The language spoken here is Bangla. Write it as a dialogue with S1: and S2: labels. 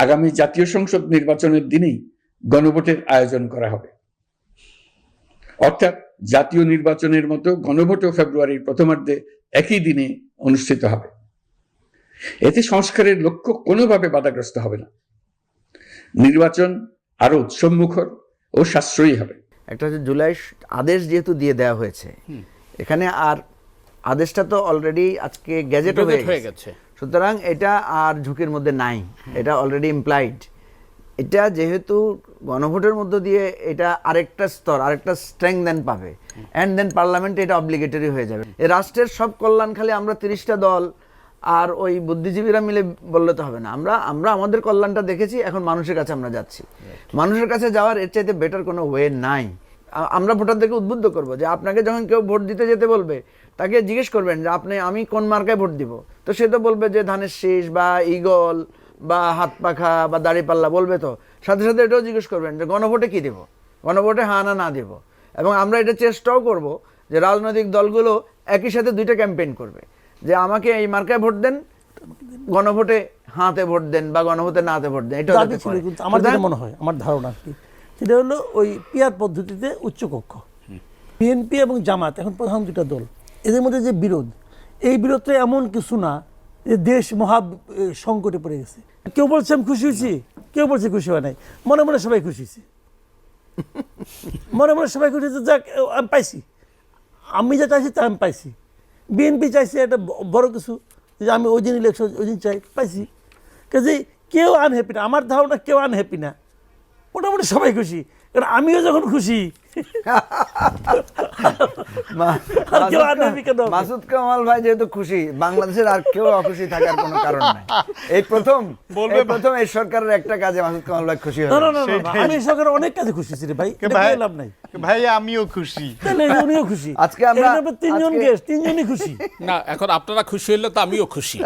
S1: আগামী জাতীয় সংসদ নির্বাচনের দিনেই গণভোটের আয়োজন করা হবে। অর্থাৎ জাতীয় নির্বাচনের মতো গণভোটও ফেব্রুয়ারির প্রথমার্ধে একই দিনে অনুষ্ঠিত হবে। এতে সংস্কারের লক্ষ্য কোনোভাবে বাধাগ্রস্ত হবে না। নির্বাচন আরো উৎসবমুখর ও সাশ্রয়ী হবে।
S2: একটা হচ্ছে জুলাই আদেশ যেহেতু দিয়ে দেওয়া হয়েছে, এখানে আর আদেশটা তো অলরেডি আজকে গ্যাজেট হয়ে গেছে, সুতরাং এটা আর ঝুঁকির মধ্যে নাই, এটা অলরেডি ইমপ্লাইড। এটা যেহেতু গণভোটের মধ্য দিয়ে এটা আরেকটা স্তর, আরেকটা স্ট্রেংথ পাবে, অ্যান্ড দেন পার্লামেন্টে এটা অব্লিগেটরি হয়ে যাবে। এই রাষ্ট্রের সব কল্যাণ খালি আমরা 30টা দল আর ওই বুদ্ধিজীবীরা মিলে বললে তো হবে না। আমরা আমাদের কল্যাণটা দেখেছি, এখন মানুষের কাছে আমরা যাচ্ছি। মানুষের কাছে যাওয়ার এর চাইতে বেটার কোনো ওয়ে নাই। আমরা ভোটারদেরকে উদ্বুদ্ধ করবো যে আপনাকে যখন কেউ ভোট দিতে যেতে বলবে, তাকে জিজ্ঞেস করবেন যে আমি কোন মার্কায় ভোট দিব। তো সে তো বলবে যে ধানের শীষ বা ঈগল বা হাত পাখা বা দাড়িপাল্লা বলবে, তো সাথে সাথে এটাও জিজ্ঞেস করবেন যে গণভোটে কি দেব, গণভোটে হ্যাঁ না দেব। এবং আমরা এটা চেষ্টাও করব যে রাজনৈতিক দলগুলো একই সাথে 2টা ক্যাম্পেইন করবে, যে আমাকে এই মার্কায় ভোট দেন, গণভোটে হাতে ভোট দেন বা গণভোটে নাতে ভোট দেন। এটা
S3: আমার যেটা মনে হয়, আমার ধারণা কি, সেটা হলো ওই পিয়ার পদ্ধতিতে উচ্চকক্ষ। বিএনপি এবং জামাত এখন প্রধান 2টা দল, এদের মধ্যে যে বিরোধ, এই বিরোধটা এমন কিছু না যে দেশ মহা সংকটে পড়ে গেছে। কেউ বলছে আমি খুশি হয়েছি, কেউ বলছে খুশি হয় নাই, মনে মনে সবাই খুশি হয়েছে, মনে মনে সবাই খুশি হয়েছে। যাক, আমি পাইছি, আমি যা চাইছি তা আমি পাইছি। বিএনপি চাইছে একটা বড় কিছু, যে আমি ওই দিন ইলেকশন ওই দিন চাই, পাইছি। কাজে কেউ আনহ্যাপি না, আমার ধারণা কেউ আনহ্যাপি না, মোটামুটি সবাই খুশি। কারণ আমিও যখন খুশি,
S2: মাসুদ কামাল ভাই যেহেতু খুশি, বাংলাদেশের আর কেউ অখুশি থাকার কোনো কারণ নাই। এই প্রথম এই সরকারের একটা কাজে মাসুদ কামাল ভাই খুশি হলো।
S3: আমি এই সরকারের অনেক কাজে খুশি ছিলাম ভাই, লাভ নাই
S4: ভাই, আমিও খুশি,
S3: উনিও খুশি।
S2: আজকে আমরা
S3: 3জন গেস্ট, 3জনই খুশি
S5: না, এখন আপনারা খুশি হইলে তো আমিও খুশি।